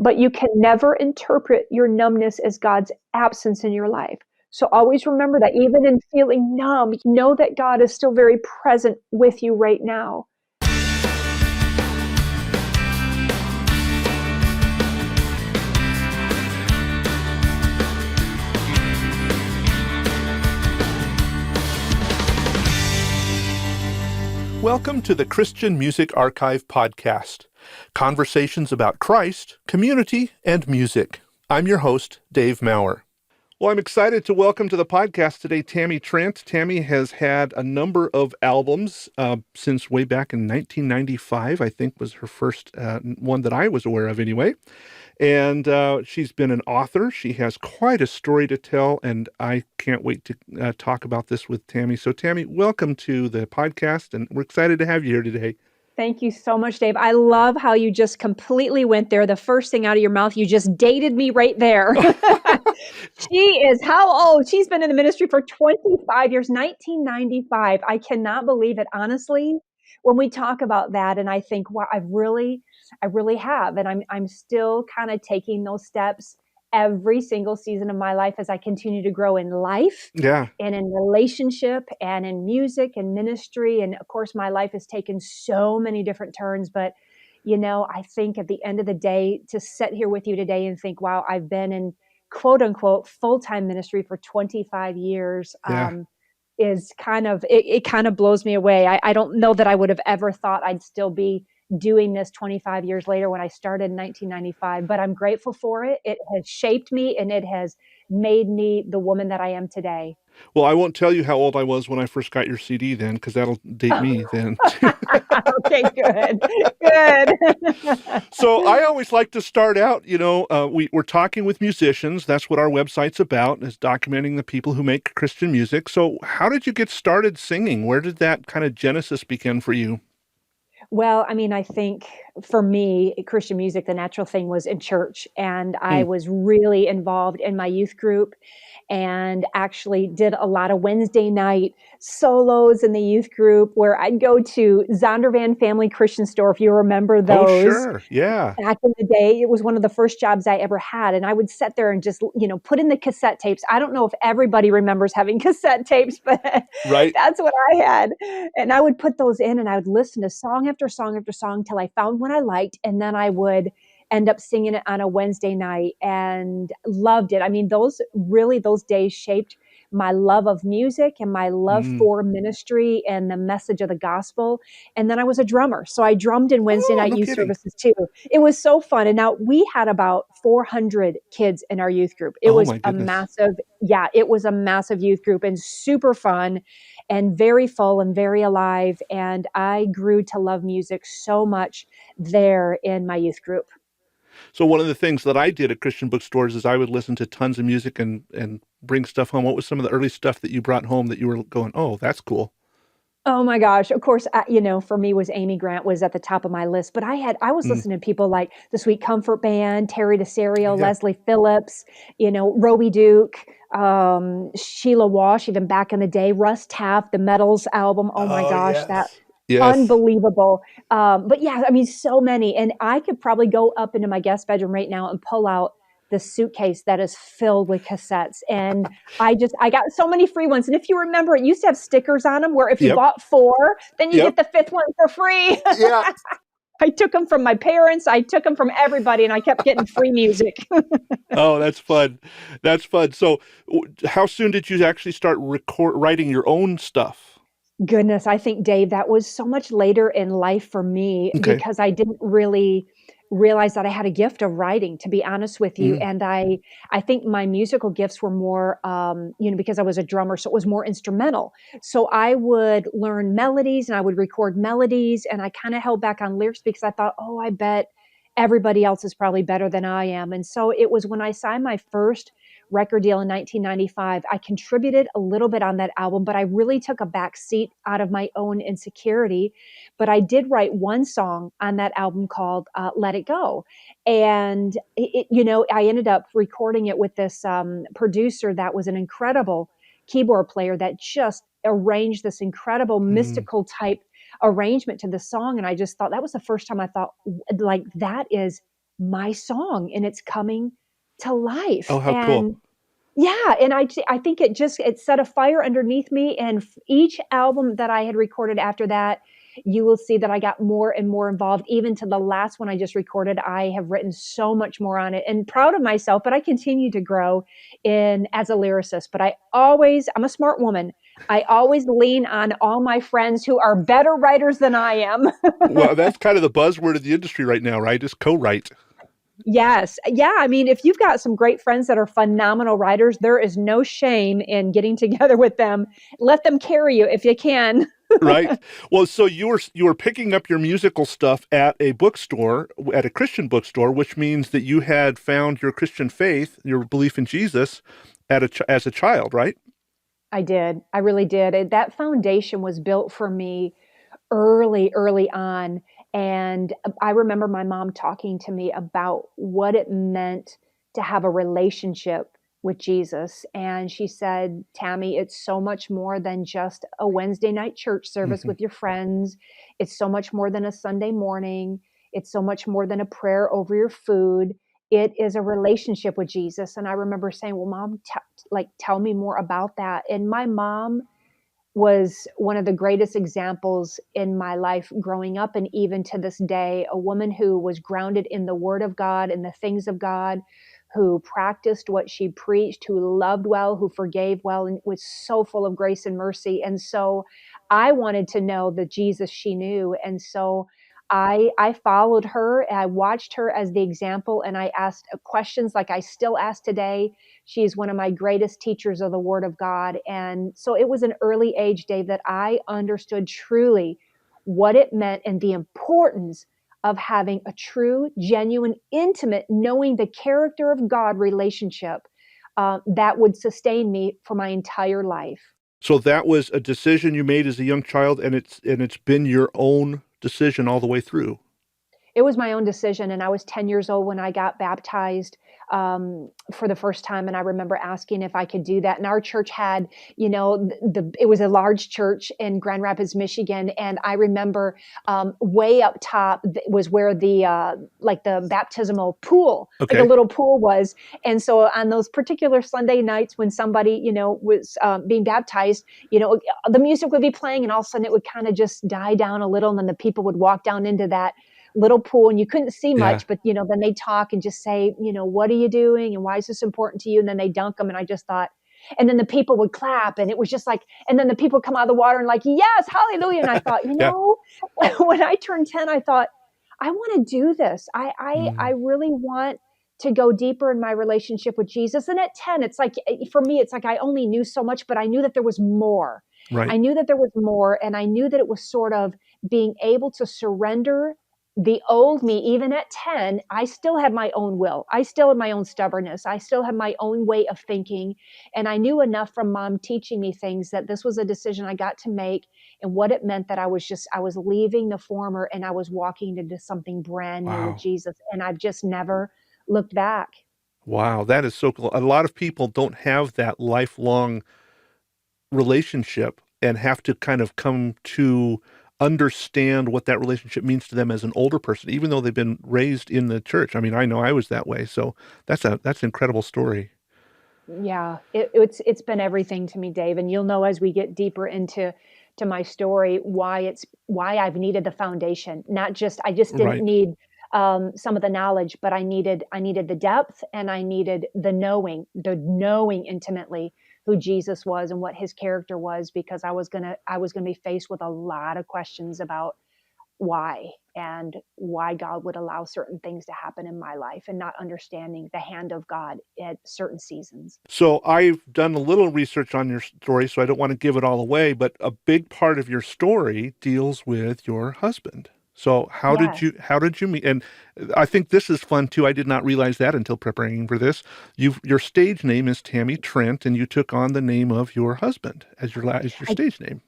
but you can never interpret your numbness as God's absence in your life. So always remember that even in feeling numb, know that God is still very present with you right now. Welcome to the Christian Music Archive podcast, conversations about Christ, community, and music. I'm your host, Dave Maurer. Well, I'm excited to welcome to the podcast today Tammy Trent. Tammy has had a number of albums since way back in 1995, I think was her first one that I was aware of anyway. And she's been an author. She has quite a story to tell, and I can't wait to talk about this with Tammy. So, Tammy, welcome to the podcast, and we're excited to have you here today. Thank you so much, Dave. I love how you just completely went there. The first thing out of your mouth, you just dated me right there. She is how old? She's been in the ministry for 25 years, 1995. I cannot believe it, honestly, when we talk about that. And I think, wow, I really have. And I'm still kind of taking those steps every single season of my life as I continue to grow in life and in relationship and in music and ministry. And of course, my life has taken so many different turns, but I think at the end of the day, to sit here with you today and think, wow, I've been in quote unquote full-time ministry for 25 years is kind of, it kind of blows me away. I don't know that I would have ever thought I'd still be doing this 25 years later when I started in 1995, but I'm grateful for it. It has shaped me and it has made me the woman that I am today. Well, I won't tell you how old I was when I first got your CD then, because that'll date me then. Okay, good. So I always like to start out, we're talking with musicians. That's what our website's about, is documenting the people who make Christian music. So how did you get started singing? Where did that kind of genesis begin for you? Well, I mean, I think for me, Christian music, the natural thing was in church. And I was really involved in my youth group and actually did a lot of Wednesday night solos in the youth group where I'd go to Zondervan Family Christian Store, if you remember those. Oh, sure. Yeah. Back in the day, it was one of the first jobs I ever had. And I would sit there and just, put in the cassette tapes. I don't know if everybody remembers having cassette tapes, but that's what I had. And I would put those in and I would listen to song after song after song till I found one I liked. And then I would end up singing it on a Wednesday night and loved it. I mean, those days shaped my love of music and my love for ministry and the message of the gospel. And then I was a drummer. So I drummed in Wednesday night youth services too. It was so fun. And now we had about 400 kids in our youth group. It was a massive youth group and super fun and very full and very alive. And I grew to love music so much there in my youth group. So one of the things that I did at Christian bookstores is I would listen to tons of music and bring stuff home. What was some of the early stuff that you brought home that you were going, oh, that's cool? Oh my gosh. Of course, for me was Amy Grant was at the top of my list, but I was listening to people like the Sweet Comfort Band, Terry DeSario, Leslie Phillips, Roby Duke, Sheila Walsh, even back in the day, Russ Taff, the Metals album. Oh my gosh, unbelievable. But yeah, I mean, so many. And I could probably go up into my guest bedroom right now and pull out the suitcase that is filled with cassettes. And I got so many free ones. And if you remember, it used to have stickers on them where if you bought 4, then you get the 5th one for free. Yeah. I took them from my parents. I took them from everybody, and I kept getting free music. Oh, that's fun. That's fun. So how soon did you actually start writing your own stuff? Goodness, I think, Dave, that was so much later in life for me because I didn't really realize that I had a gift of writing, to be honest with you. And I think my musical gifts were more, because I was a drummer, so it was more instrumental. So I would learn melodies and I would record melodies, and I kind of held back on lyrics because I thought, oh, I bet everybody else is probably better than I am. And so it was when I signed my first record deal in 1995. I contributed a little bit on that album, but I really took a back seat out of my own insecurity. But I did write one song on that album called Let It Go. And, I ended up recording it with this producer that was an incredible keyboard player that just arranged this incredible mystical type arrangement to the song. And I just thought that was the first time I thought, like, that is my song and it's coming to life. Oh, how cool. And yeah, and I think it set a fire underneath me, and each album that I had recorded after that, you will see that I got more and more involved. Even to the last one I just recorded, I have written so much more on it, and proud of myself. But I continue to grow in as a lyricist. But I'm a smart woman. I always lean on all my friends who are better writers than I am. Well, that's kind of the buzzword of the industry right now, right? Is co-write. Yes. Yeah. I mean, if you've got some great friends that are phenomenal writers, there is no shame in getting together with them. Let them carry you if you can. Right. Well, so you were picking up your musical stuff at a bookstore, at a Christian bookstore, which means that you had found your Christian faith, your belief in Jesus, as a child, right? I did. I really did. That foundation was built for me early, early on. And I remember my mom talking to me about what it meant to have a relationship with Jesus. And she said, Tammy, it's so much more than just a Wednesday night church service Hmm. with your friends. It's so much more than a Sunday morning. It's so much more than a prayer over your food. It is a relationship with Jesus. And I remember saying, well, mom, tell me more about that. And my mom was one of the greatest examples in my life growing up, and even to this day, a woman who was grounded in the word of God and the things of God, who practiced what she preached, who loved well, who forgave well, and was so full of grace and mercy. And so I wanted to know the Jesus she knew. And so I followed her, I watched her as the example, and I asked questions like I still ask today. She's one of my greatest teachers of the Word of God. And so it was an early age, Dave, that I understood truly what it meant and the importance of having a true, genuine, intimate, knowing the character of God relationship that would sustain me for my entire life. So that was a decision you made as a young child, and it's been your own decision all the way through. It was my own decision, and I was 10 years old when I got baptized for the first time. And I remember asking if I could do that. And our church had, it was a large church in Grand Rapids, Michigan. And I remember way up top was where the baptismal pool, like a Okay. little pool was. And so on those particular Sunday nights when somebody, was being baptized, the music would be playing, and all of a sudden it would kind of just die down a little. And then the people would walk down into that little pool, and you couldn't see Yeah. much, but then they talk and just say, what are you doing and why is this important to you? And then they dunk them, and I just thought, and then the people would clap, and it was just like, and then the people would come out of the water and like, yes, hallelujah. And I thought, Yeah. when I turned 10, I thought, I want to do this. I Mm, really want to go deeper in my relationship with Jesus. And at 10, it's like, for me, it's like I only knew so much, but I knew that there was more. right. I knew that there was more, and I knew that it was sort of being able to surrender the old me. Even at 10, I still had my own will. I still had my own stubbornness. I still had my own way of thinking. And I knew enough from mom teaching me things that this was a decision I got to make, and what it meant that I was leaving the former and I was walking into something brand new with Wow. Jesus. And I've just never looked back. Wow, that is so cool. A lot of people don't have that lifelong relationship and have to kind of come to understand what that relationship means to them as an older person, even though they've been raised in the church. I mean, I know I was that way. So that's an incredible story. Yeah, it's been everything to me, Dave, and you'll know as we get deeper into my story why I've needed the foundation. Not just I just didn't Right. need some of the knowledge, but I needed the depth, and I needed the knowing intimately who Jesus was and what his character was, because I was gonna be faced with a lot of questions about why, and why God would allow certain things to happen in my life, and not understanding the hand of God at certain seasons. So I've done a little research on your story, so I don't want to give it all away, but a big part of your story deals with your husband. So Yes. how did you meet? And I think this is fun too. I did not realize that until preparing for this. Your stage name is Tammy Trent, and you took on the name of your husband as your stage name.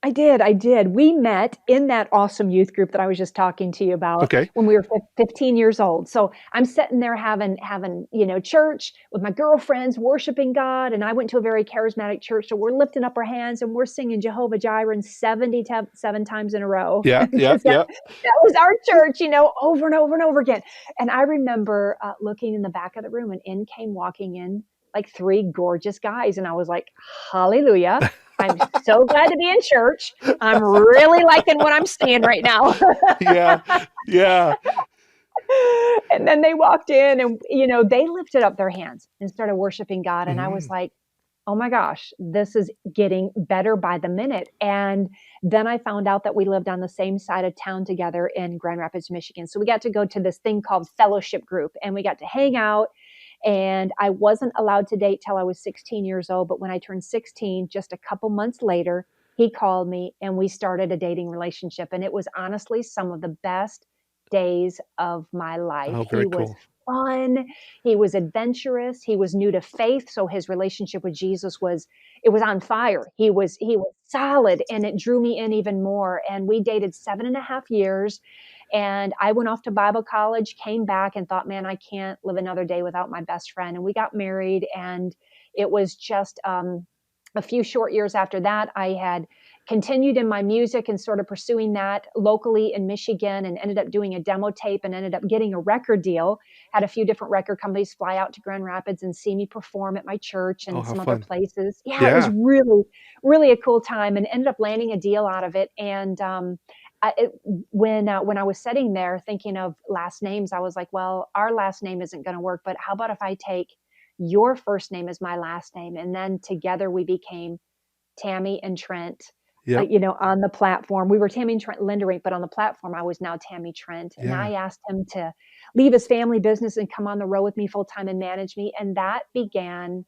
I did. I did. We met in that awesome youth group that I was just talking to you about Okay. when we were 15 years old. So I'm sitting there having, church with my girlfriends, worshiping God. And I went to a very charismatic church. So we're lifting up our hands and we're singing Jehovah Jireh 77 times in a row Yeah, yeah, because that, yeah. that was our church, over and over and over again. And I remember looking in the back of the room and in came walking in like three gorgeous guys. And I was like, hallelujah. I'm so glad to be in church. I'm really liking what I'm seeing right now. Yeah, yeah. And then they walked in and, they lifted up their hands and started worshiping God. And I was Mm. like, oh my gosh, this is getting better by the minute. And then I found out that we lived on the same side of town together in Grand Rapids, Michigan. So we got to go to this thing called fellowship group and we got to hang out. And I wasn't allowed to date till I was 16 years old. But when I turned 16, just a couple months later, he called me and we started a dating relationship. And it was honestly some of the best days of my life. Oh, very He was cool. fun. He was adventurous. He was new to faith. So his relationship with Jesus it was on fire. He was solid and it drew me in even more. And we dated 7.5 years. And I went off to Bible college, came back and thought, man, I can't live another day without my best friend. And we got married. And it was just a few short years after that, I had continued in my music and sort of pursuing that locally in Michigan and ended up doing a demo tape and ended up getting a record deal. Had a few different record companies fly out to Grand Rapids and see me perform at my church Oh, and how some other fun. places. Yeah, it was Yeah. really, really a cool time and ended up landing a deal out of it. And when I was sitting there thinking of last names, I was like, well, our last name isn't going to work, but how about if I take your first name as my last name? And then together we became Tammy and Trent, Yep. on the platform. We were Tammy and Trent Linderink, but on the platform, I was now Tammy Trent. And Yeah. I asked him to leave his family business and come on the road with me full time and manage me. And that began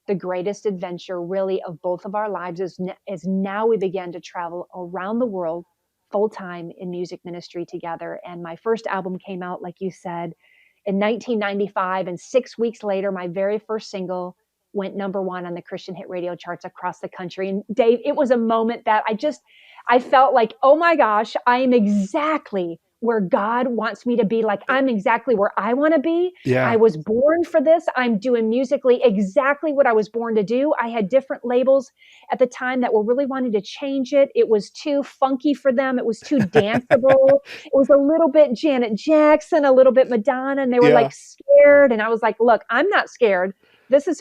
the greatest adventure really of both of our lives as now we began to travel around the world full time in music ministry together. And my first album came out, like you said, in 1995. And 6 weeks later, my very first single went number one on the Christian hit radio charts across the country. And Dave, it was a moment that I felt like, oh my gosh, I am exactly where God wants me to be. Like I'm exactly where I want to be. I Yeah. was born for this. I'm doing musically exactly what I was born to do. I had different labels at the time that were really wanting to change it. It was too funky for them. It was too danceable. It was a little bit Janet Jackson, a little bit Madonna, and they were Yeah. like scared. And I was like, look, I'm not scared.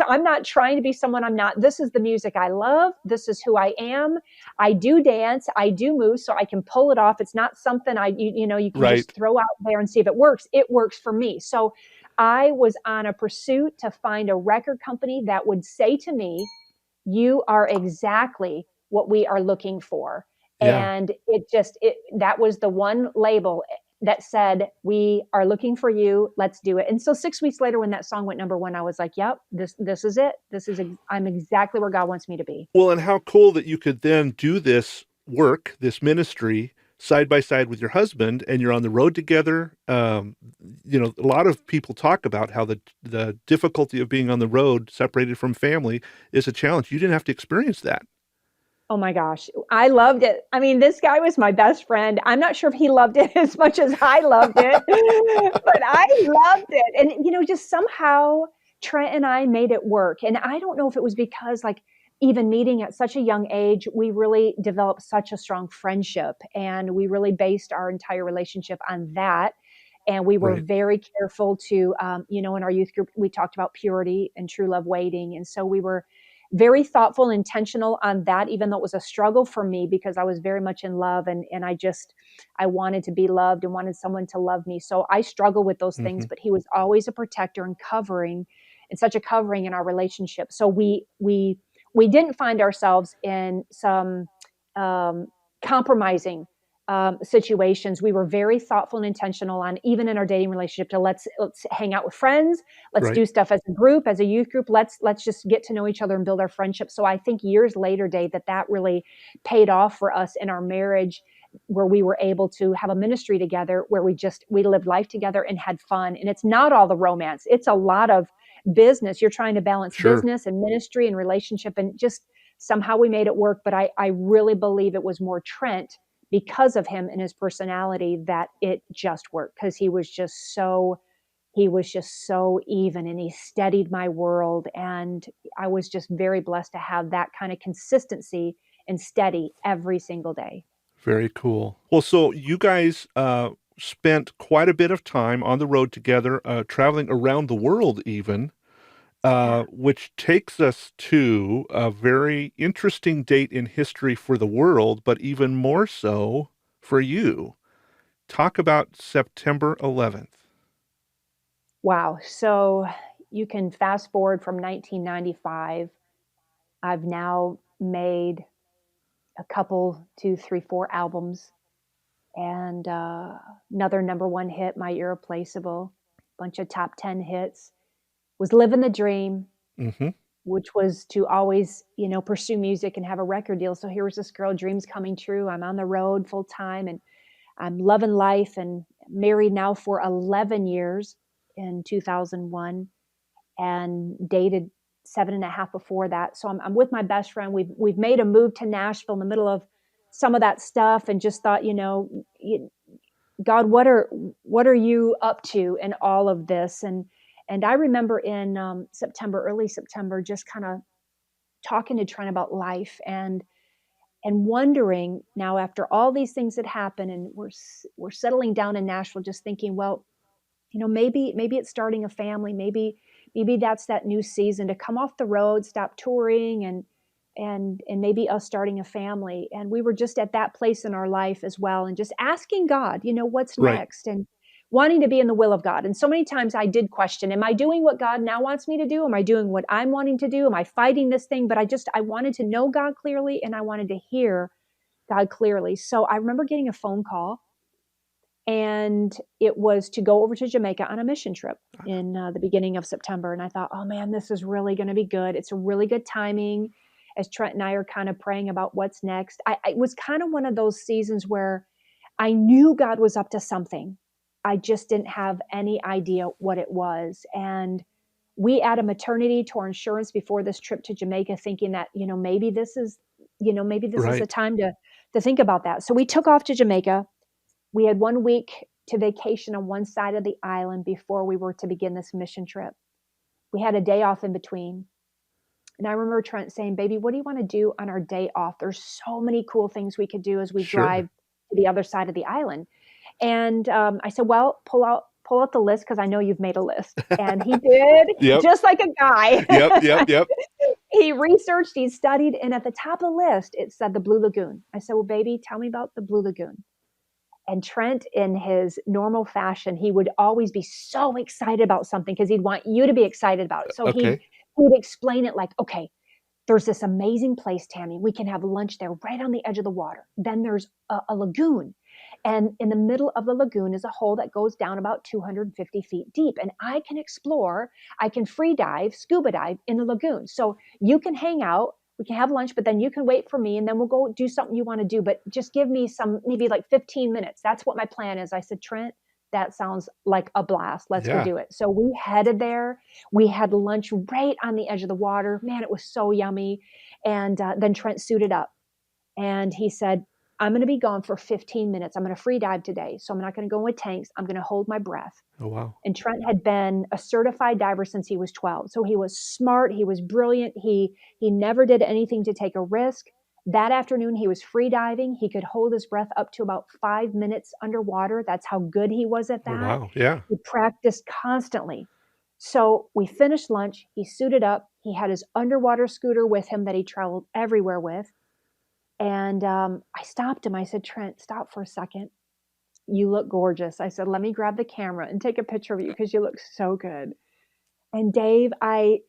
I'm not trying to be someone I'm not. This is the music I love. This is who I am. I do dance. I do move so I can pull it off. It's not something you can Right. just throw out there and see if it works. It works for me. So I was on a pursuit to find a record company that would say to me, you are exactly what we are looking for. Yeah. And that was the one label that said, we are looking for you. Let's do it. And so 6 weeks later, when that song went number one, I was like, yep, this is it. I'm exactly where God wants me to be. Well, and how cool that you could then do this work, this ministry, side by side with your husband, and you're on the road together. A lot of people talk about how the difficulty of being on the road, separated from family, is a challenge. You didn't have to experience that. Oh my gosh, I loved it. I mean, this guy was my best friend. I'm not sure if he loved it as much as I loved it, but I loved it. And, just somehow Trent and I made it work. And I don't know if it was because, like, even meeting at such a young age, we really developed such a strong friendship and we really based our entire relationship on that. And we were Right. very careful to, in our youth group, we talked about purity and true love waiting. And so we were very thoughtful and intentional on that, even though it was a struggle for me because I was very much in love and I wanted to be loved and wanted someone to love me. So I struggle with those things, Hmm. but he was always a protector and covering and such a covering in our relationship. So we didn't find ourselves in some um, compromising situations. We were very thoughtful and intentional on, even in our dating relationship, to let's hang out with friends. Let's Right. do stuff as a group, as a youth group. Let's just get to know each other and build our friendship. So I think years later, Dave, that really paid off for us in our marriage, where we were able to have a ministry together, where we lived life together and had fun. And it's not all the romance; it's a lot of business. You're trying to balance Sure. business and ministry and relationship, and just somehow we made it work. But I really believe it was more Trent, because of him and his personality, that it just worked, because he was just so even, and he steadied my world. And I was just very blessed to have that kind of consistency and steady every single day. Very cool. Well, so you guys spent quite a bit of time on the road together, traveling around the world even, Yeah. which takes us to a very interesting date in history for the world, but even more so for you. Talk about September 11th. Wow. So you can fast forward from 1995. I've now made a couple, two, three, four albums, and another number one hit, My Irreplaceable, bunch of top 10 hits. Was living the dream, Mm-hmm. which was to always, pursue music and have a record deal. So here was this girl, dreams coming true. I'm on the road full time, and I'm loving life, and married now for 11 years in 2001, and dated 7.5 before that. So I'm with my best friend. We've made a move to Nashville in the middle of some of that stuff, and just thought, God, what are you up to in all of this? And I remember in early September, just kind of talking to Trent about life, and wondering, now after all these things had happened, and we're settling down in Nashville, just thinking, well, maybe it's starting a family. Maybe that's that new season to come off the road, stop touring, and maybe us starting a family. And we were just at that place in our life as well, and just asking God, what's Right. next, and wanting to be in the will of God. And so many times I did question, am I doing what God now wants me to do? Am I doing what I'm wanting to do? Am I fighting this thing? But I wanted to know God clearly, and I wanted to hear God clearly. So I remember getting a phone call, and it was to go over to Jamaica on a mission trip in the beginning of September. And I thought, oh man, this is really going to be good. It's a really good timing, as Trent and I are kind of praying about what's next. It was kind of one of those seasons where I knew God was up to something. I just didn't have any idea what it was. And we added maternity to our insurance before this trip to Jamaica, thinking that, maybe this is a Right. time to think about that. So we took off to Jamaica. We had 1 week to vacation on one side of the island before we were to begin this mission trip. We had a day off in between. And I remember Trent saying, baby, what do you want to do on our day off? There's so many cool things we could do as we drive Sure. to the other side of the island. And I said, well, pull out the list, because I know you've made a list. And he did, Yep. just like a guy. Yep. Yep. Yep. He researched, he studied, and at the top of the list, it said the Blue Lagoon. I said, well, baby, tell me about the Blue Lagoon. And Trent, in his normal fashion, he would always be so excited about something, because he'd want you to be excited about it. So Okay. he'd explain it like, okay, there's this amazing place, Tammy. We can have lunch there right on the edge of the water. Then there's a lagoon. And in the middle of the lagoon is a hole that goes down about 250 feet deep. And I can free dive, scuba dive in the lagoon. So you can hang out, we can have lunch, but then you can wait for me, and then we'll go do something you want to do. But just give me maybe like 15 minutes. That's what my plan is. I said, Trent, that sounds like a blast. Let's go Yeah. do it. So we headed there. We had lunch right on the edge of the water. Man, it was so yummy. And then Trent suited up, and he said, I'm going to be gone for 15 minutes. I'm going to free dive today. So I'm not going to go with tanks. I'm going to hold my breath. Oh, wow. And Trent had been a certified diver since he was 12. So he was smart. He was brilliant. He never did anything to take a risk. That afternoon, he was free diving. He could hold his breath up to about 5 minutes underwater. That's how good he was at Oh, that. wow. Yeah. He practiced constantly. So we finished lunch. He suited up. He had his underwater scooter with him that he traveled everywhere with. And I stopped him. I said, Trent, stop for a second. You look gorgeous. I said, let me grab the camera and take a picture of you, because you look so good. And Dave, I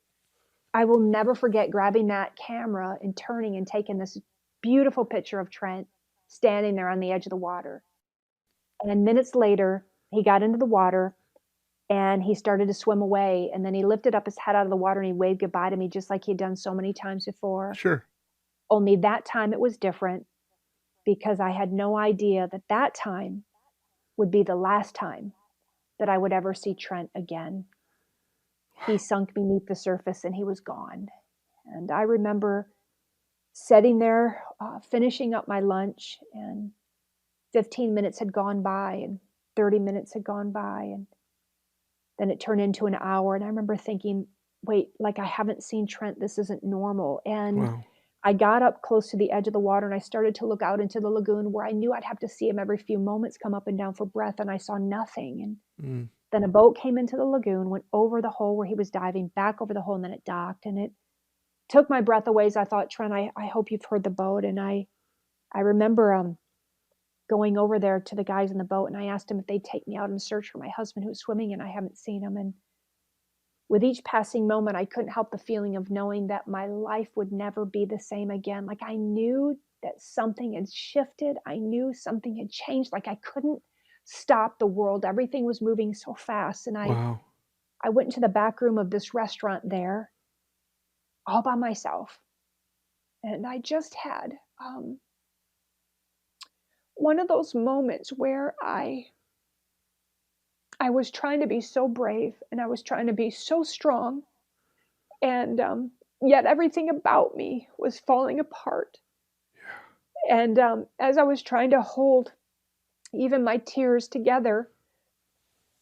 will never forget grabbing that camera and turning and taking this beautiful picture of Trent standing there on the edge of the water. And minutes later, he got into the water, and he started to swim away. And then he lifted up his head out of the water, and he waved goodbye to me, just like he'd done so many times before. Sure. Only that time it was different, because I had no idea that that time would be the last time that I would ever see Trent again. He sunk beneath the surface, and he was gone. And I remember sitting there, finishing up my lunch, and 15 minutes had gone by, and 30 minutes had gone by, and then it turned into an hour. And I remember thinking, wait, like I haven't seen Trent. This isn't normal. And Wow. I got up close to the edge of the water and I started to look out into the lagoon where I knew I'd have to see him every few moments come up and down for breath. And I saw nothing. And then a boat came into the lagoon, went over the hole where he was diving, back over the hole, and then it docked. And it took my breath away as I thought, Trent, I hope you've heard the boat. And I remember going over there to the guys in the boat, and I asked them if they'd take me out and search for my husband who was swimming, and I haven't seen him. And with each passing moment, I couldn't help the feeling of knowing that my life would never be the same again. Like I knew that something had shifted. I knew something had changed. Like I couldn't stop the world. Everything was moving so fast. And Wow. I went into the back room of this restaurant there all by myself. And I just had one of those moments where I was trying to be so brave and I was trying to be so strong. And yet everything about me was falling apart. And as I was trying to hold even my tears together,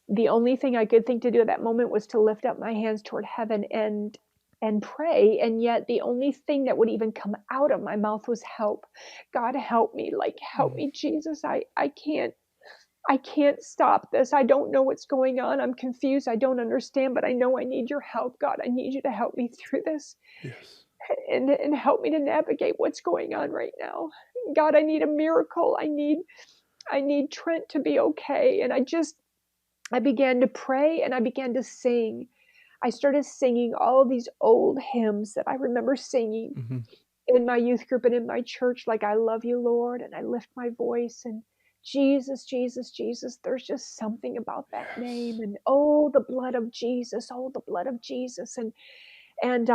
the only thing I could think to do at that moment was to lift up my hands toward heaven and pray. And yet the only thing that would even come out of my mouth was help. God, help me. Like, help me, Jesus. I can't stop this. I don't know what's going on. I'm confused. I don't understand, but I know I need your help. God, I need you to help me through this. Yes. And help me to navigate what's going on right now. God, I need a miracle. I need Trent to be okay. And I began to pray and I began to sing. I started singing all of these old hymns that I remember singing in my youth group and in my church, like I love you, Lord, and I lift my voice and Jesus, Jesus, Jesus. There's just something about that name. And oh, the blood of Jesus, oh, the blood of Jesus. And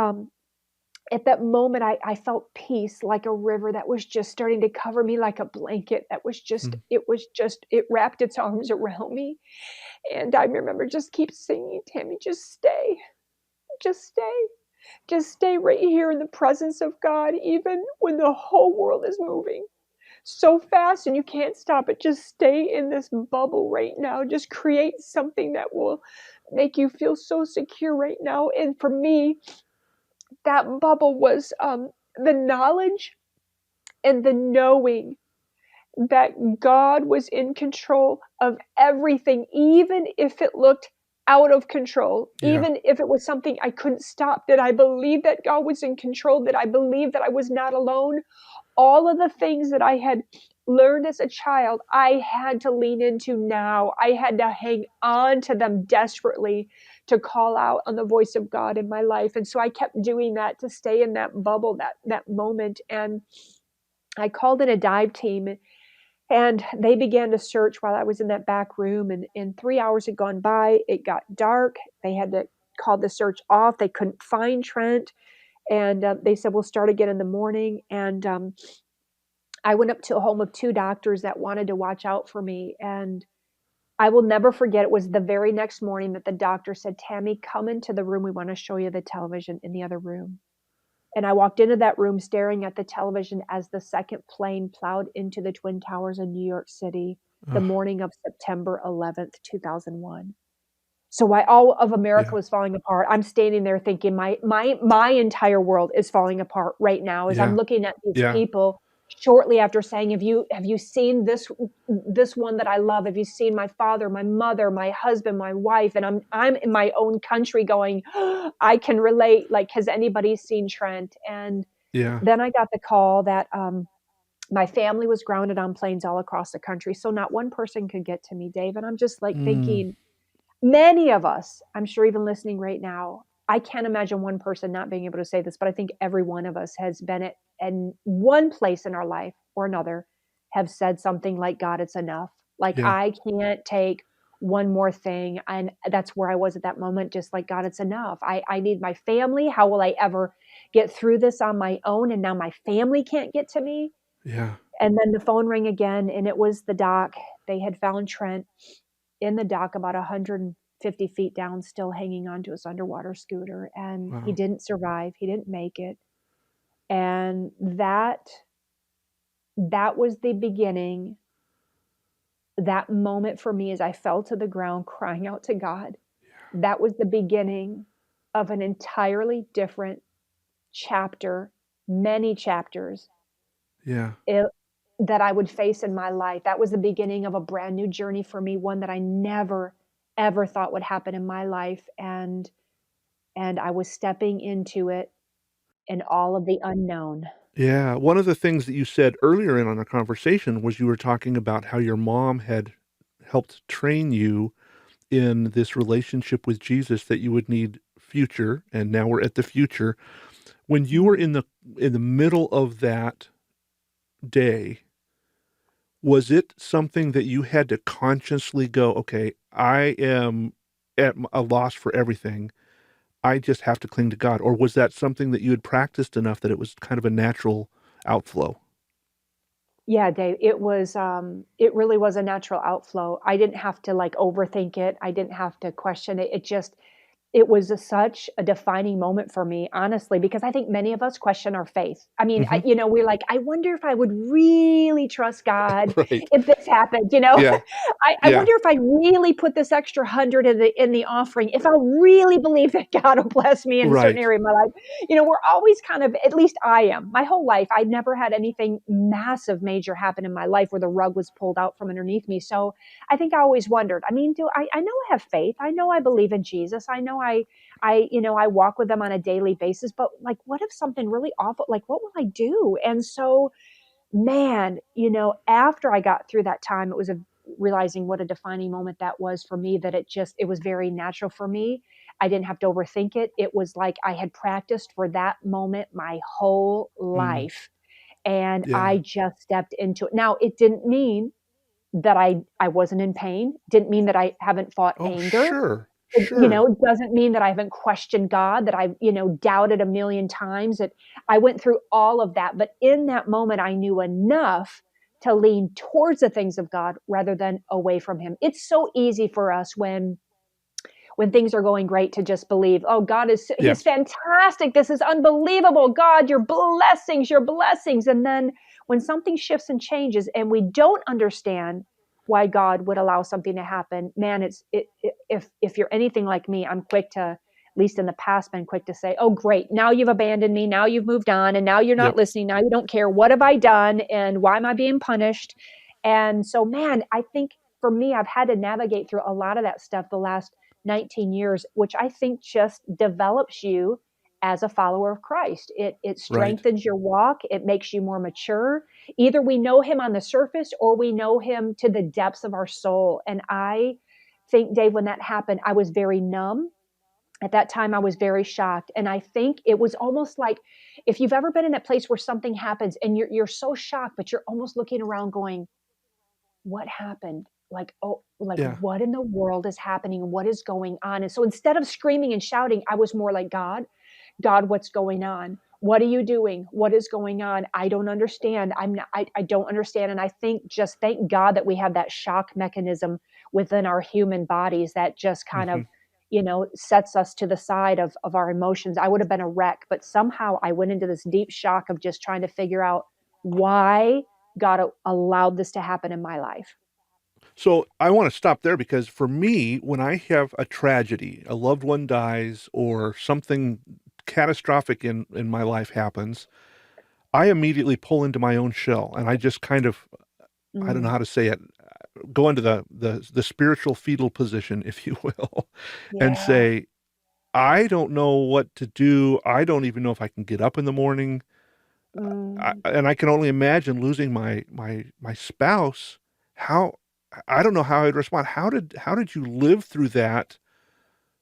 at that moment, I felt peace like a river that was just starting to cover me like a blanket. That was just, it wrapped its arms around me. And I remember just keep singing, Tammy, just stay, just stay. Just stay right here in the presence of God, even when the whole world is moving so fast and you can't stop it. Just stay in this bubble right now. Just create something that will make you feel so secure right now. And for me, that bubble was the knowledge and the knowing that God was in control of everything, even if it looked out of control, even if it was something I couldn't stop, that I believed that God was in control, that I believed that I was not alone. All of the things that I had learned as a child, I had to lean into now. I had to hang on to them desperately to call out on the voice of God in my life. And so I kept doing that to stay in that bubble, that moment. And I called in a dive team and they began to search while I was in that back room. And 3 hours had gone by. It got dark. They had to call the search off. They couldn't find Trent. And they said, we'll start again in the morning. And I went up to a home of 2 doctors that wanted to watch out for me. And I will never forget, it was the very next morning that the doctor said, Tammy, come into the room. We want to show you the television in the other room. And I walked into that room staring at the television as the second plane plowed into the Twin Towers in New York City, the morning of September 11th, 2001. So while all of America was falling apart, I'm standing there thinking my entire world is falling apart right now as I'm looking at these people shortly after saying, have you seen this one that I love? Have you seen my father, my mother, my husband, my wife? And I'm in my own country going, oh, I can relate. Like, has anybody seen Trent? And then I got the call that my family was grounded on planes all across the country. So not one person could get to me, Dave. And I'm just like thinking, many of us, I'm sure even listening right now, I can't imagine one person not being able to say this, but I think every one of us has been at one place in our life or another have said something like, God, it's enough. Like, I can't take one more thing. And that's where I was at that moment, just like, God, it's enough. I need my family. How will I ever get through this on my own? And now my family can't get to me. Yeah. And then the phone rang again, and it was the doc. They had found Trent in the dock about 150 feet down, still hanging onto his underwater scooter. And he didn't survive. He didn't make it. And that was the beginning. That moment for me as I fell to the ground crying out to God, that was the beginning of an entirely different chapter, many chapters Yeah. it, that I would face in my life. That was the beginning of a brand new journey for me, one that I never ever thought would happen in my life, and I was stepping into it and all of the unknown. Yeah. One of the things that you said earlier in on our conversation was you were talking about how your mom had helped train you in this relationship with Jesus that you would need future, and now we're at the future. When you were Mhm. in the middle of that day, was it something that you had to consciously go, okay, I am at a loss for everything. I just have to cling to God? Or was that something that you had practiced enough that it was kind of a natural outflow? Yeah, Dave, it really was a natural outflow. I didn't have to like overthink it. I didn't have to question it. It was such a defining moment for me, honestly, because I think many of us question our faith. I mean, Hmm. we're like, I wonder if I would really trust God Right. if this happened. Yeah. I Yeah. wonder if I really put this extra hundred in the offering, if I really believe that God will bless me in a certain Right. area of my life. We're always kind of, at least I am, my whole life, I never had anything massive, major happen in my life where the rug was pulled out from underneath me. So I think I always wondered, I mean, I know I have faith. I know I believe in Jesus. I know I walk with them on a daily basis, but like, what if something really awful, like, what will I do? And so, man, after I got through that time, it was realizing what a defining moment that was for me, that it was very natural for me. I didn't have to overthink it. It was like I had practiced for that moment my whole Mm. life. And Yeah. I just stepped into it. Now, it didn't mean that I wasn't in pain, didn't mean that I haven't fought Oh, anger. sure. Sure. It doesn't mean that I haven't questioned God, that I've, doubted a million times, that I went through all of that. But in that moment, I knew enough to lean towards the things of God rather than away from Him. It's so easy for us when things are going great to just believe, oh, Yeah. He's fantastic. This is unbelievable. God, your blessings, your blessings. And then when something shifts and changes and we don't understand why God would allow something to happen, man, if you're anything like me, I'm quick to, at least in the past, been quick to say, oh, great. Now you've abandoned me. Now you've moved on. And now you're not Yep. listening. Now you don't care. What have I done? And why am I being punished? And so, man, I think for me, I've had to navigate through a lot of that stuff the last 19 years, which I think just develops you as a follower of Christ. It Right. strengthens your walk. It makes you more mature. Either we know Him on the surface or we know Him to the depths of our soul. And I think, Dave, when that happened, I was very numb. At that time, I was very shocked. And I think it was almost like, if you've ever been in that place where something happens and you're so shocked, but you're almost looking around going, what happened? Like, oh, like, Yeah. what in the world is happening? What is going on? And so instead of screaming and shouting, I was more like, God, what's going on? What are you doing? What is going on? I don't understand. I don't understand. And I think, just thank God that we have that shock mechanism within our human bodies that just kind Hmm. of, sets us to the side of our emotions. I would have been a wreck, but somehow I went into this deep shock of just trying to figure out why God allowed this to happen in my life. So I want to stop there because for me, when I have a tragedy, a loved one dies, or something catastrophic in my life happens, I immediately pull into my own shell and I just kind of, I don't know Mm, how to say it, go into the spiritual fetal position, if you will, and yeah. say, I don't know what to do. I don't even know if I can get up in the morning. Mm. And I can only imagine losing my spouse. How I don't know how I'd respond. How did you live through that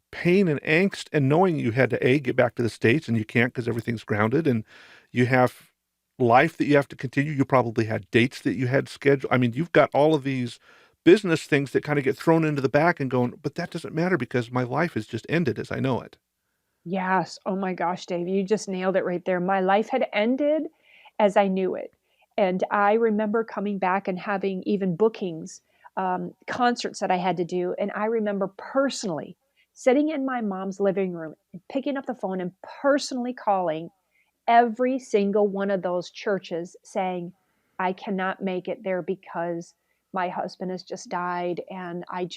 pain and angst, and knowing you had to get back to the States, and you can't because everything's grounded, and you have life that you have to continue. You probably had dates that you had scheduled. I mean, you've got all of these business things that kind of get thrown into the back and going, but that doesn't matter because my life has just ended as I know it. Yes. Oh my gosh, Dave, you just nailed it right there. My life had ended as I knew it. And I remember coming back and having even bookings, concerts that I had to do. And I remember personally sitting in my mom's living room and picking up the phone and personally calling every single one of those churches saying, I cannot make it there because my husband has just died and I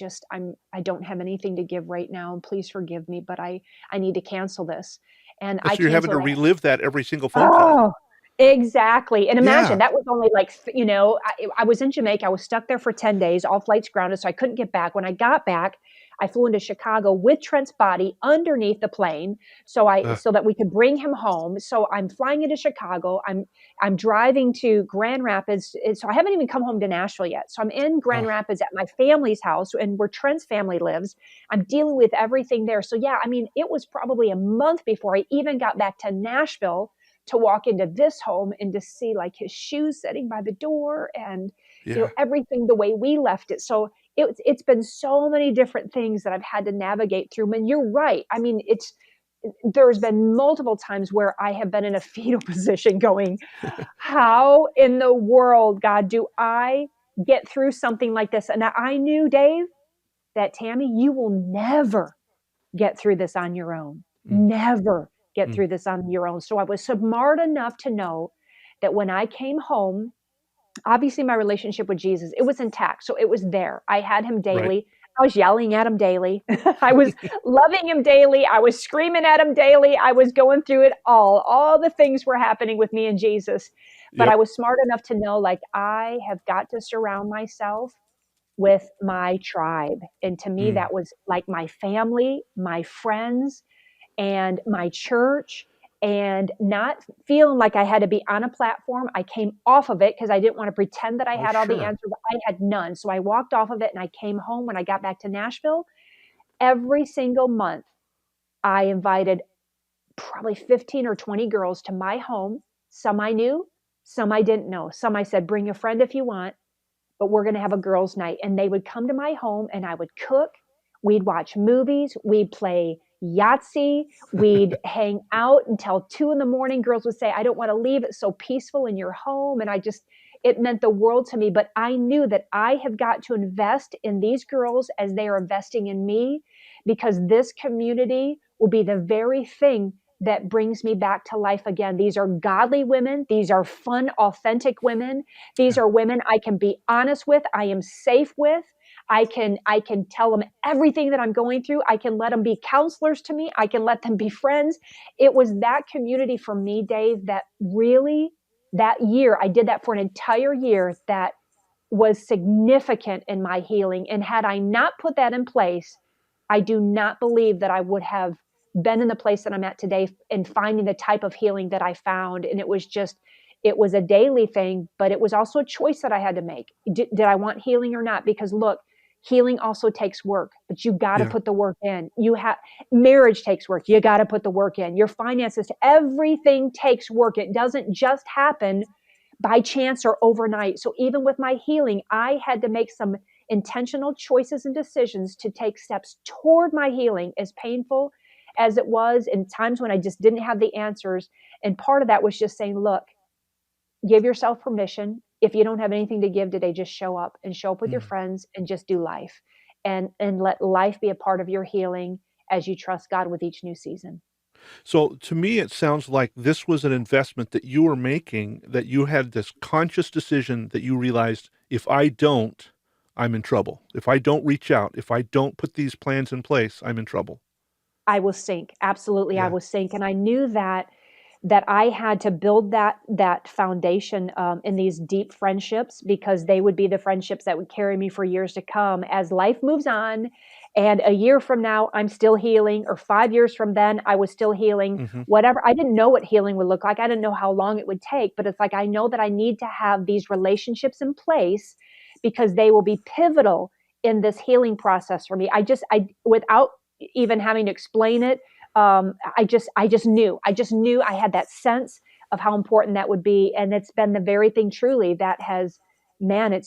don't have anything to give right now. And please forgive me, but I need to cancel this. And I So you're having to canceled it. relive that every single phone call. Oh, exactly. And imagine Yeah. that was only like, I was in Jamaica. I was stuck there for 10 days, all flights grounded. So I couldn't get back. When I got back, I flew into Chicago with Trent's body underneath the plane Uh, so that we could bring him home. So I'm flying into Chicago. I'm driving to Grand Rapids. So I haven't even come home to Nashville yet. So I'm in Grand oh, Rapids at my family's house and where Trent's family lives. I'm dealing with everything there. So yeah, I mean, it was probably a month before I even got back to Nashville to walk into this home and to see like his shoes sitting by the door and yeah. everything the way we left it. So it's been so many different things that I've had to navigate through. And you're right. I mean, there's been multiple times where I have been in a fetal position going, how in the world, God, do I get through something like this? And I knew, Dave, that Tammy, you will never get through this on your own. Mm, Never get mm, through this on your own. So I was smart enough to know that when I came home, obviously my relationship with Jesus, it was intact. So it was there. I had him right. daily. I was yelling at him daily. I was loving him daily. I was screaming at him daily. I was going through it all. All the things were happening with me and Jesus. But I Yep. was smart enough to know like I have got to surround myself with my tribe. And to me, Mm, that was like my family, my friends, and my church, and not feeling like I had to be on a platform. I came off of it because I didn't want to pretend that I oh, had all the sure. answers. I had none. So I walked off of it and I came home when I got back to Nashville. Every single month, I invited probably 15 or 20 girls to my home. Some I knew, some I didn't know. Some I said, bring a friend if you want, but we're going to have a girls' night. And they would come to my home and I would cook. We'd watch movies. We'd play Yahtzee. We'd hang out until 2 in the morning. Girls would say, I don't want to leave. It's so peaceful in your home. And it meant the world to me. But I knew that I have got to invest in these girls as they are investing in me, because this community will be the very thing that brings me back to life again. These are godly women. These are fun, authentic women. These Yeah. are women I can be honest with. I am safe with. I can tell them everything that I'm going through. I can let them be counselors to me. I can let them be friends. It was that community for me, Dave, that really that year, I did that for an entire year, that was significant in my healing. And had I not put that in place, I do not believe that I would have been in the place that I'm at today and finding the type of healing that I found. And it was a daily thing, but it was also a choice that I had to make. Did I want healing or not? Because look, healing also takes work, but you got to Yeah. put the work in. Marriage takes work. You got to put the work in. Your finances, everything takes work. It doesn't just happen by chance or overnight. So even with my healing, I had to make some intentional choices and decisions to take steps toward my healing, as painful as it was, in times when I just didn't have the answers. And part of that was just saying, look, give yourself permission. If you don't have anything to give today, just show up with your Mm. friends and just do life, and let life be a part of your healing as you trust God with each new season. So to me, it sounds like this was an investment that you were making, that you had this conscious decision that you realized, if I don't, I'm in trouble. If I don't reach out, if I don't put these plans in place, I'm in trouble. I will sink. Absolutely, I Yeah. will sink. And I knew that I had to build that foundation in these deep friendships, because they would be the friendships that would carry me for years to come as life moves on. And a year from now, I'm still healing, or 5 years from then, I was still healing. Hmm. Whatever. I didn't know what healing would look like. I didn't know how long it would take, but it's like I know that I need to have these relationships in place because they will be pivotal in this healing process for me. I without even having to explain it, I just knew I had that sense of how important that would be. And it's been the very thing truly that has, man,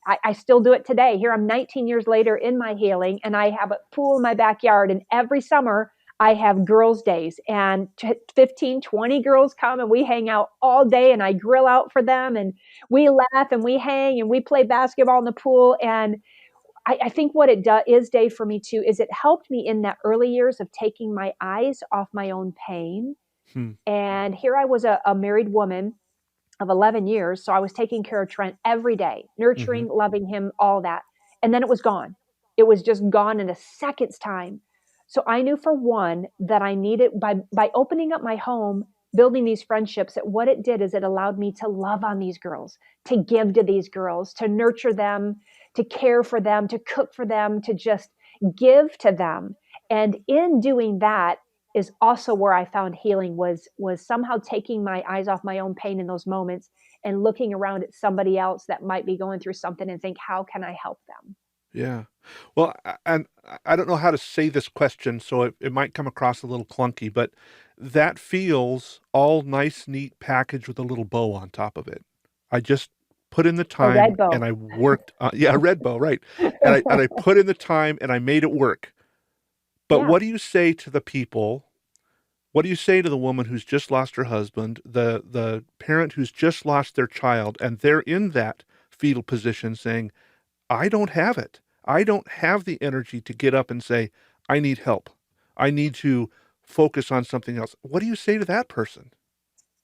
I still do it today. Here I'm 19 years later in my healing, and I have a pool in my backyard. And every summer I have girls' days, and 15, 20 girls come and we hang out all day, and I grill out for them, and we laugh and we hang and we play basketball in the pool. And I think what it is, Dave, for me too, is it helped me in that early years of taking my eyes off my own pain Hmm. And here I was, a married woman of 11 years. So I was taking care of Trent every day, Mm-hmm. nurturing, loving him, all that. And then it was gone. It was just gone in a second's time. So I knew, for one, that I needed, by opening up my home, building these friendships, that what it did is it allowed me to love on these girls, to give to these girls, to nurture them, to care for them, to cook for them, to just give to them. And in doing that is also where I found healing, was somehow taking my eyes off my own pain in those moments and looking around at somebody else that might be going through something and think, how can I help them? Yeah. Well, and I don't know how to say this question, so it might come across a little clunky, but that feels all nice, neat package with a little bow on top of it. I just put in the A time red bow. and I worked, yeah, a red bow, right. And I put in the time and I made it work. But Yeah. what do you say to the people? What do you say to the woman who's just lost her husband, the parent who's just lost their child, and they're in that fetal position saying, I don't have it. I don't have the energy to get up and say, I need help. I need to focus on something else. What do you say to that person?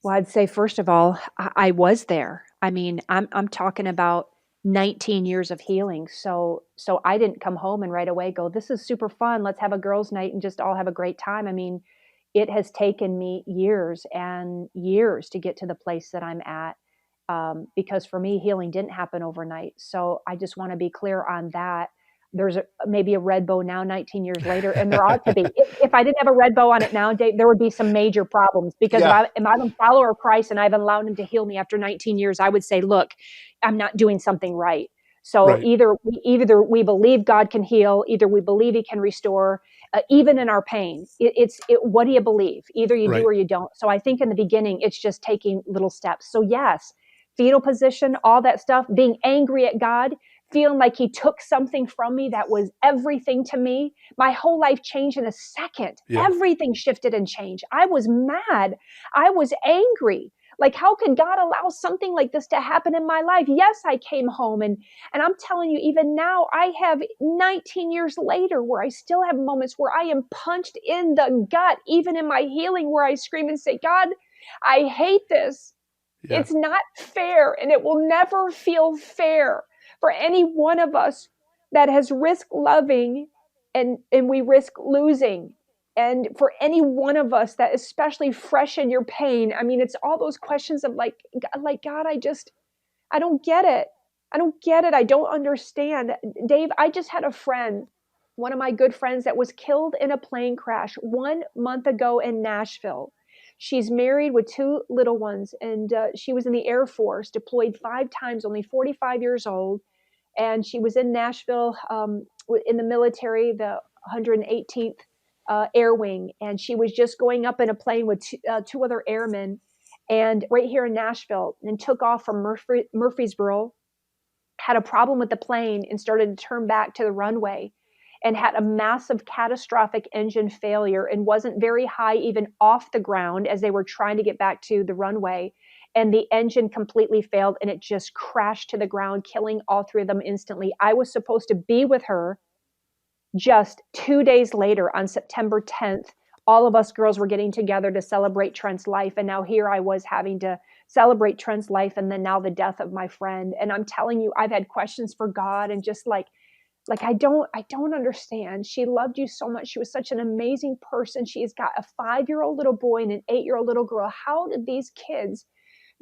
Well, I'd say, first of all, I was there. I mean, I'm talking about 19 years of healing. So I didn't come home and right away go, this is super fun. Let's have a girls' night and just all have a great time. I mean, it has taken me years and years to get to the place that I'm at. Because for me, healing didn't happen overnight. So I just want to be clear on that. There's maybe a red bow now, 19 years later, and there ought to be. If I didn't have a red bow on it now, Dave, there would be some major problems. Because Yeah, if I'm a follower of Christ and I've allowed him to heal me after 19 years, I would say, look, I'm not doing something right. So right. either we believe God can heal, either we believe He can restore, even in our pain. What do you believe? Either you do Right. or you don't. So I think in the beginning, it's just taking little steps. So yes, fetal position, all that stuff, being angry at God, feeling like He took something from me that was everything to me. My whole life changed in a second. Yeah. Everything shifted and changed. I was mad. I was angry. Like, how could God allow something like this to happen in my life? Yes, I came home, and I'm telling you, even now, I have 19 years later where I still have moments where I am punched in the gut, even in my healing, where I scream and say, God, I hate this. Yeah. It's not fair, and it will never feel fair for any one of us that has risked loving, and we risk losing. And for any one of us that, especially fresh in your pain, I mean, it's all those questions of like God, I don't get it. I don't get it. I don't understand. Dave, I just had a friend, one of my good friends, that was killed in a plane crash 1 month ago in Nashville. She's married with two little ones, and she was in the Air Force, deployed 5 times, only 45 years old. And she was in Nashville, in the military, the 118th Air Wing. And she was just going up in a plane with two other airmen, and right here in Nashville, and took off from Murfreesboro, had a problem with the plane and started to turn back to the runway, and had a massive catastrophic engine failure and wasn't very high even off the ground as they were trying to get back to the runway. And the engine completely failed and it just crashed to the ground, killing all three of them instantly. I was supposed to be with her just 2 days later on September 10th. All of us girls were getting together to celebrate Trent's life. And now here I was having to celebrate Trent's life, and then now the death of my friend. And I'm telling you, I've had questions for God, and just like I don't understand. She loved you so much. She was such an amazing person. She's got a 5-year-old little boy and an 8-year-old little girl. How did these kids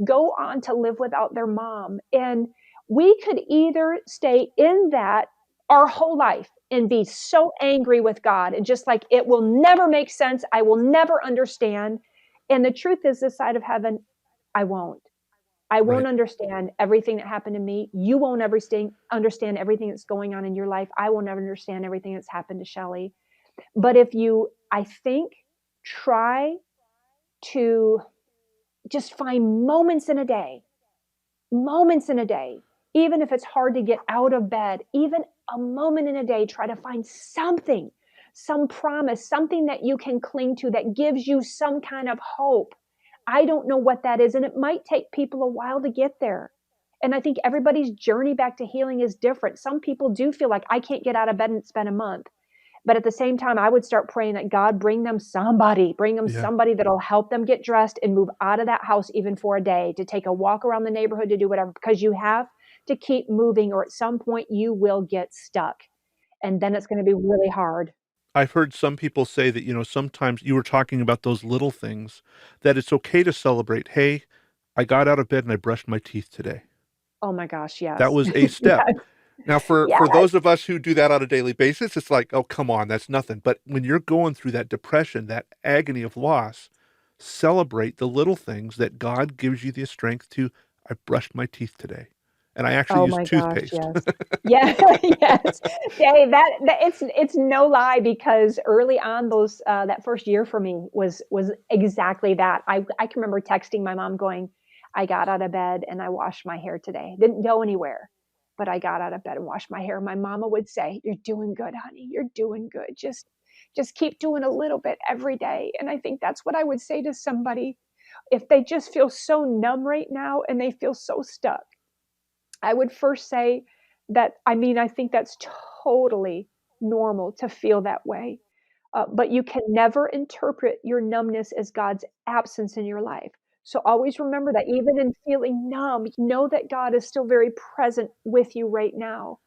go on to live without their mom? And we could either stay in that our whole life and be so angry with God and just like, it will never make sense. I will never understand. And the truth is, this side of heaven, I won't. I won't Right. understand everything that happened to me. You won't understand everything that's going on in your life. I will never understand everything that's happened to Shelly. But if you, I think, try to just find moments in a day, even if it's hard to get out of bed, even a moment in a day, try to find something, some promise, something that you can cling to that gives you some kind of hope. I don't know what that is, and it might take people a while to get there. And I think everybody's journey back to healing is different. Some people do feel like, I can't get out of bed, and it's been a month. But at the same time, I would start praying that God bring them Yeah. somebody that'll help them get dressed and move out of that house even for a day, to take a walk around the neighborhood, to do whatever, because you have to keep moving, or at some point you will get stuck. And then it's going to be really hard. I've heard some people say that, sometimes you were talking about those little things, that it's okay to celebrate. Hey, I got out of bed and I brushed my teeth today. Oh my gosh, That yes. was a step. Yes, Now, for yes. those of us who do that on a daily basis, it's like, oh, come on, that's nothing. But when you're going through that depression, that agony of loss, celebrate the little things that God gives you the strength to. I brushed my teeth today, and I actually Oh use my gosh, toothpaste. yes. Yeah, yes. Dave, that it's no lie, because early on, those that first year for me was exactly that. I can remember texting my mom going, "I got out of bed and I washed my hair today. Didn't go anywhere, but I got out of bed and washed my hair." My mama would say, "You're doing good, honey. You're doing good. Just keep doing a little bit every day." And I think that's what I would say to somebody if they just feel so numb right now and they feel so stuck. I would first say that, I mean, I think that's totally normal to feel that way. But you can never interpret your numbness as God's absence in your life. So always remember that even in feeling numb, know that God is still very present with you right now.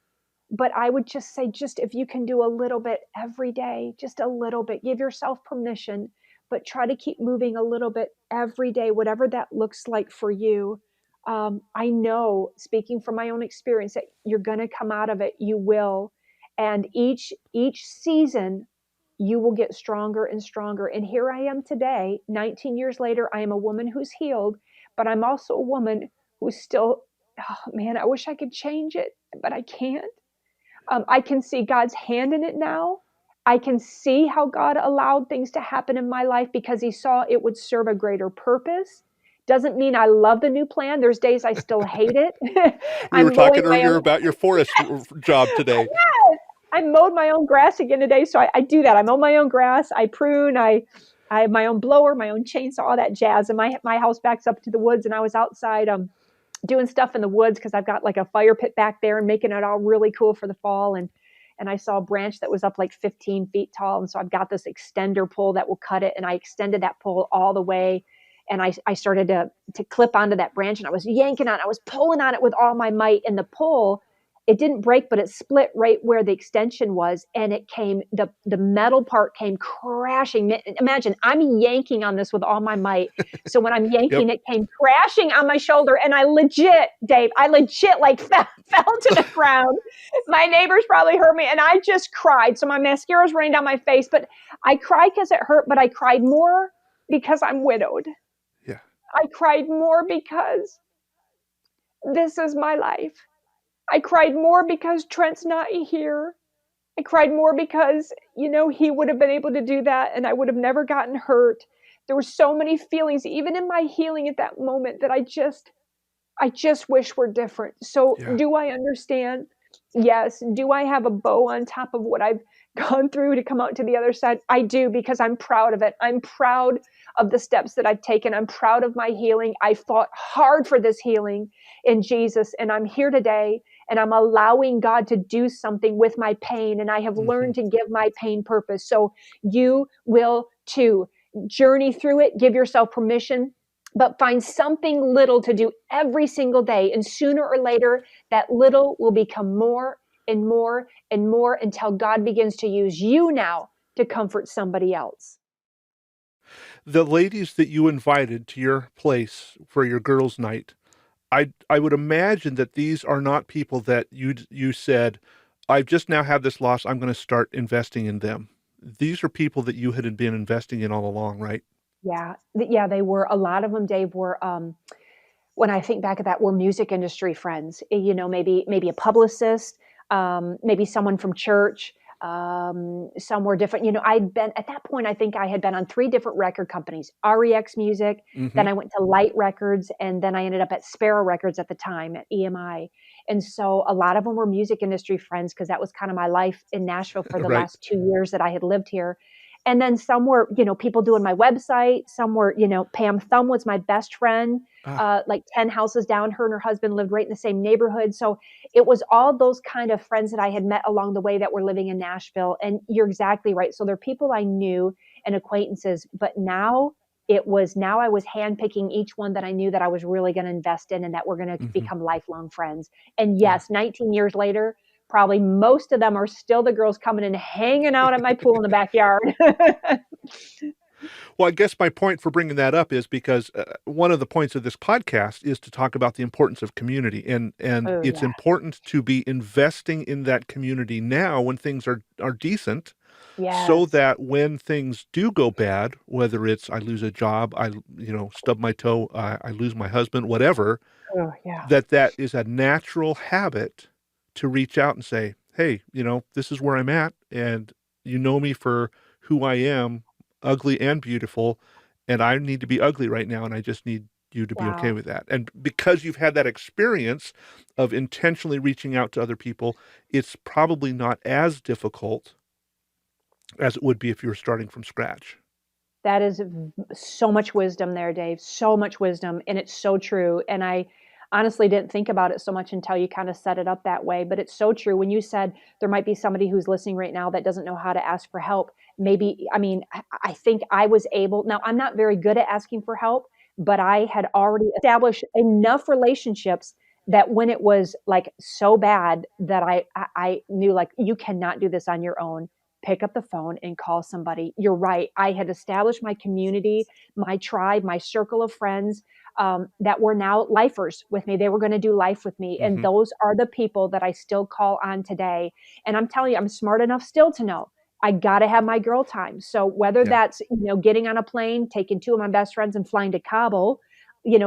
But I would just say, just if you can do a little bit every day, just a little bit, give yourself permission, but try to keep moving a little bit every day, whatever that looks like for you. I know, speaking from my own experience, that you're going to come out of it. You will, and each season, you will get stronger and stronger. And here I am today, 19 years later. I am a woman who's healed, but I'm also a woman who's still. Oh man, I wish I could change it, but I can't. I can see God's hand in it now. I can see how God allowed things to happen in my life because He saw it would serve a greater purpose. Doesn't mean I love the new plan. There's days I still hate it. We were I'm mowing talking my earlier own. about your forest job today. Yes, I mowed my own grass again today, so I do that. I mow my own grass. I prune. I have my own blower, my own chainsaw, all that jazz. And my house backs up to the woods, and I was outside doing stuff in the woods because I've got like a fire pit back there and making it all really cool for the fall. And I saw a branch that was up like 15 feet tall. And so I've got this extender pole that will cut it. And I extended that pole all the way. And I started to clip onto that branch, and I was yanking on it. I was pulling on it with all my might. And the pole, it didn't break, but it split right where the extension was. And it came, the metal part came crashing. Imagine I'm yanking on this with all my might. So when I'm Yep. yanking, it came crashing on my shoulder. And I legit, Dave, like fell to the ground. My neighbors probably heard me, and I just cried. So my mascara was running down my face, but I cried because it hurt, but I cried more because I'm widowed. Yeah. I cried more because this is my life. I cried more because Trent's not here. I cried more because, he would have been able to do that and I would have never gotten hurt. There were so many feelings, even in my healing at that moment, that I just wish were different. So Yeah. do I understand? Yes. Do I have a bow on top of what I've gone through to come out to the other side? I do, because I'm proud of it. I'm proud of the steps that I've taken. I'm proud of my healing. I fought hard for this healing in Jesus, and I'm here today, and I'm allowing God to do something with my pain, and I have Hmm. learned to give my pain purpose. So you will too. Journey through it. Give yourself permission, but find something little to do every single day. And sooner or later, that little will become more and more and more until God begins to use you now to comfort somebody else. The ladies that you invited to your place for your girls' night, I would imagine that these are not people that you said, I've just now had this loss, I'm going to start investing in them. These are people that you had been investing in all along, right? Yeah. Yeah, they were. A lot of them, Dave, were, when I think back at that, were music industry friends. Maybe a publicist, maybe someone from church, some were different. I'd been at that point. I think I had been on 3 different record companies: REX Music. Hmm. Then I went to Light Records, and then I ended up at Sparrow Records at the time at EMI. And so a lot of them were music industry friends because that was kind of my life in Nashville for the Right. last 2 years that I had lived here. And then some were, people doing my website. Some were, Pam Thumb was my best friend, Ah, like 10 houses down. Her and her husband lived right in the same neighborhood. So it was all those kind of friends that I had met along the way that were living in Nashville. And you're exactly right. So they're people I knew and acquaintances, but now I was handpicking each one that I knew that I was really going to invest in and that were going to hmm. become lifelong friends. And Yeah. yes, 19 years later, probably most of them are still the girls coming and hanging out at my pool in the backyard. Well, I guess my point for bringing that up is because one of the points of this podcast is to talk about the importance of community, and Oh, it's yeah. important to be investing in that community now when things are decent, so Yes. that when things do go bad, whether it's I lose a job, I stub my toe, I lose my husband, whatever, Oh, yeah. that is a natural habit to reach out and say, hey, this is where I'm at, and you know me for who I am, ugly and beautiful, and I need to be ugly right now, and I just need you to be okay Wow. with that. And because you've had that experience of intentionally reaching out to other people, it's probably not as difficult as it would be if you were starting from scratch. That is so much wisdom there, Dave. So much wisdom. And it's so true. And I honestly didn't think about it so much until you kind of set it up that way. But it's so true. When you said there might be somebody who's listening right now that doesn't know how to ask for help, maybe, I mean, I think I was able, now I'm not very good at asking for help, but I had already established enough relationships that when it was like so bad that I knew like, you cannot do this on your own, pick up the phone and call somebody. You're right. I had established my community, my tribe, my circle of friends that were now lifers with me. They were going to do life with me. And Hmm. those are the people that I still call on today. And I'm telling you, I'm smart enough still to know I got to have my girl time. So whether Yeah. that's, getting on a plane, taking two of my best friends and flying to Kabul,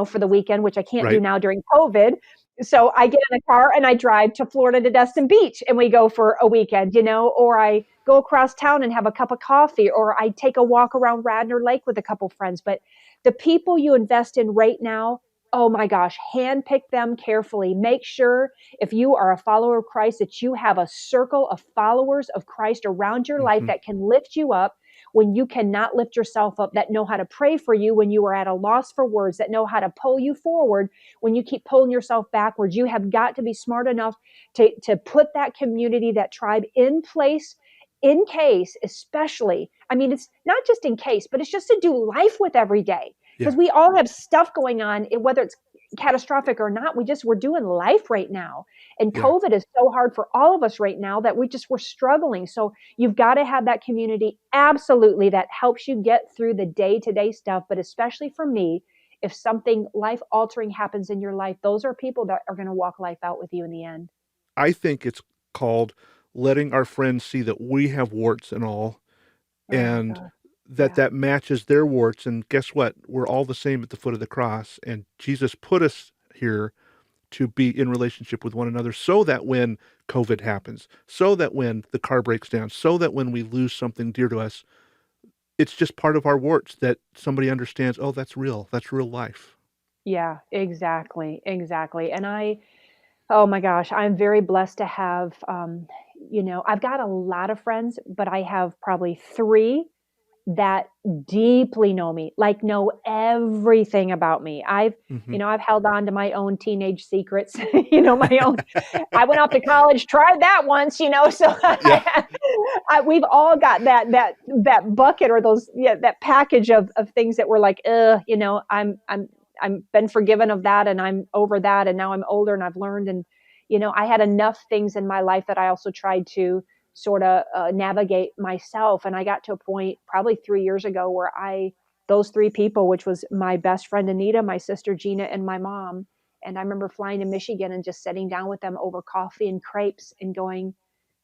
for the weekend, which I can't do Right. now during COVID. So I get in a car and I drive to Florida to Destin Beach and we go for a weekend, or I go across town and have a cup of coffee, or I take a walk around Radnor Lake with a couple friends. But the people you invest in right now, oh my gosh, handpick them carefully. Make sure if you are a follower of Christ that you have a circle of followers of Christ around your life Hmm. that can lift you up when you cannot lift yourself up, that know how to pray for you when you are at a loss for words, that know how to pull you forward when you keep pulling yourself backwards. You have got to be smart enough to put that community, that tribe in place in case, especially, I mean, it's not just in case, but it's just to do life with every day. Yeah. Because we all have stuff going on, whether it's catastrophic or not, we're doing life right now. And Yeah. COVID is so hard for all of us right now that we're struggling. So you've got to have that community absolutely that helps you get through the day-to-day stuff. But especially for me, if something life altering happens in your life, those are people that are going to walk life out with you in the end. I think it's called letting our friends see that we have warts and all, Oh and God. that Yeah. that matches their warts. And guess what? We're all the same at the foot of the cross. And Jesus put us here to be in relationship with one another so that when COVID happens, so that when the car breaks down, so that when we lose something dear to us, it's just part of our warts that somebody understands, oh, that's real. That's real life. Yeah, exactly. Exactly. And oh my gosh, I'm very blessed to have, I've got a lot of friends, but I have probably three that deeply know me, like know everything about me. Hmm. I've held on to my own teenage secrets, my own, I went off to college, tried that once, so Yeah. we've all got that bucket or those, yeah, that package of things that we're like, I'm been forgiven of that and I'm over that. And now I'm older and I've learned. And, I had enough things in my life that I also tried to sort of navigate myself. And I got to a point probably 3 years ago where those three people, which was my best friend Anita, my sister Gina, and my mom. And I remember flying to Michigan and just sitting down with them over coffee and crepes and going,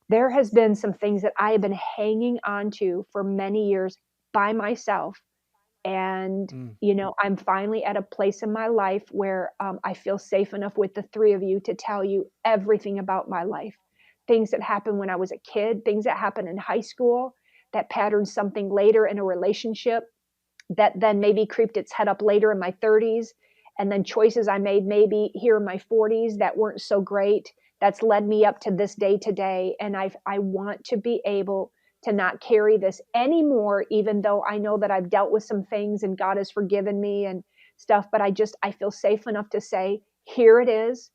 there has been some things that I have been hanging on to for many years by myself. And, Mm. I'm finally at a place in my life where I feel safe enough with the three of you to tell you everything about my life. Things that happened when I was a kid, things that happened in high school that patterned something later in a relationship that then maybe creeped its head up later in my 30s. And then choices I made maybe here in my 40s that weren't so great. That's led me up to this day today. And I want to be able to not carry this anymore, even though I know that I've dealt with some things and God has forgiven me and stuff. But I feel safe enough to say, here it is.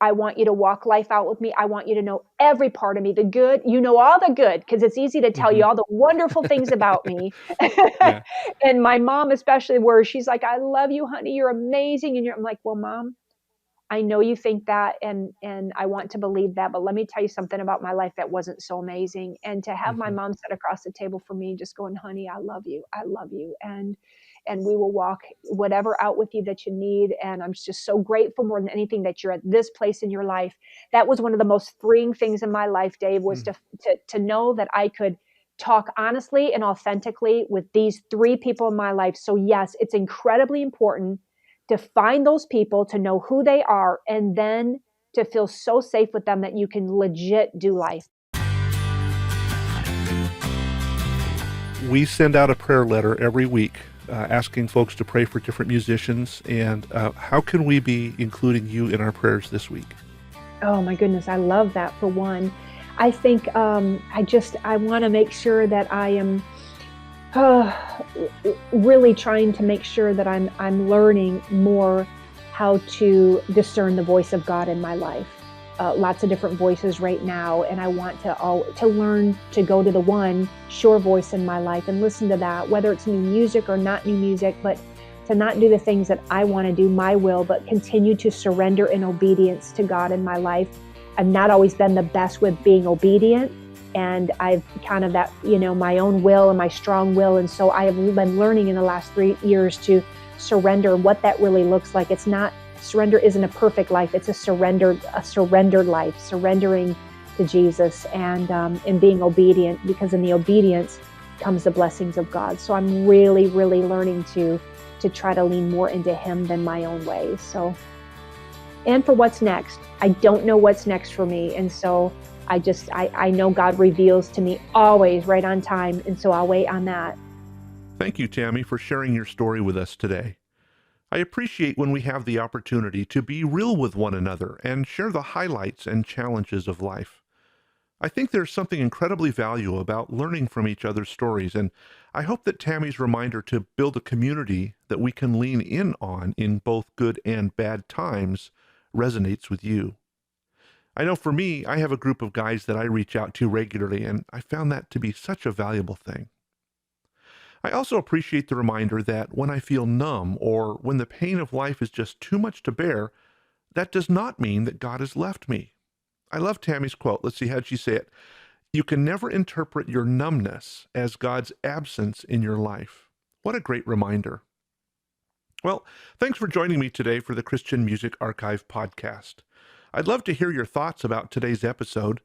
I want you to walk life out with me. I want you to know every part of me, the good. You know all the good, because it's easy to tell Hmm. you all the wonderful things about me. Yeah. And my mom, especially, where she's like, I love you, honey. You're amazing. And I'm like, well, Mom, I know you think that, and I want to believe that, but let me tell you something about my life that wasn't so amazing. And to have my Hmm. mom sit across the table from me, just going, honey, I love you, and we will walk whatever out with you that you need. And I'm just so grateful more than anything that you're at this place in your life. That was one of the most freeing things in my life, Dave, was to know that I could talk honestly and authentically with these three people in my life. So yes, it's incredibly important to find those people, to know who they are, and then to feel so safe with them that you can legit do life. We send out a prayer letter every week asking folks to pray for different musicians. And how can we be including you in our prayers this week? Oh my goodness, I love that. For one, I think I want to make sure that I am uh, really trying to make sure that I'm learning more how to discern the voice of God in my life. Lots of different voices right now, and I want to learn to go to the one sure voice in my life and listen to that, whether it's new music or not new music, but to not do the things that I want to do, my will, but continue to surrender in obedience to God in my life. I've not always been the best with being obedient, and I've kind of that, my own will and my strong will. And so I have been learning in the last 3 years to surrender, what that really looks like. Surrender isn't a perfect life. It's a surrendered life, surrendering to Jesus and being obedient, because in the obedience comes the blessings of God. So I'm really, really learning to try to lean more into Him than my own ways. So, and for what's next, I don't know what's next for me. And so I know God reveals to me always right on time. And so I'll wait on that. Thank you, Tammy, for sharing your story with us today. I appreciate when we have the opportunity to be real with one another and share the highlights and challenges of life. I think there's something incredibly valuable about learning from each other's stories, and I hope that Tammy's reminder to build a community that we can lean in on in both good and bad times resonates with you. I know for me, I have a group of guys that I reach out to regularly, and I found that to be such a valuable thing. I also appreciate the reminder that when I feel numb or when the pain of life is just too much to bear, that does not mean that God has left me. I love Tammy's quote. Let's see, how'd she say it? You can never interpret your numbness as God's absence in your life. What a great reminder. Well, thanks for joining me today for the Christian Music Archive podcast. I'd love to hear your thoughts about today's episode.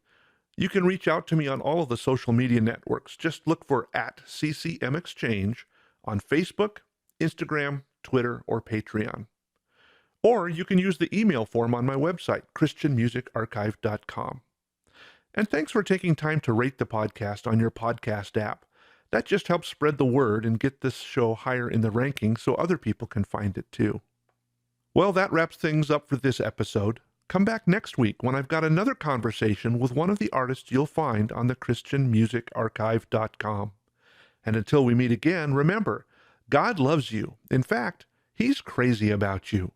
You can reach out to me on all of the social media networks. Just look for @CCMExchange on Facebook, Instagram, Twitter, or Patreon. Or you can use the email form on my website, christianmusicarchive.com. And thanks for taking time to rate the podcast on your podcast app. That just helps spread the word and get this show higher in the rankings so other people can find it too. Well, that wraps things up for this episode. Come back next week when I've got another conversation with one of the artists you'll find on the christianmusicarchive.com. And until we meet again, remember, God loves you. In fact, He's crazy about you.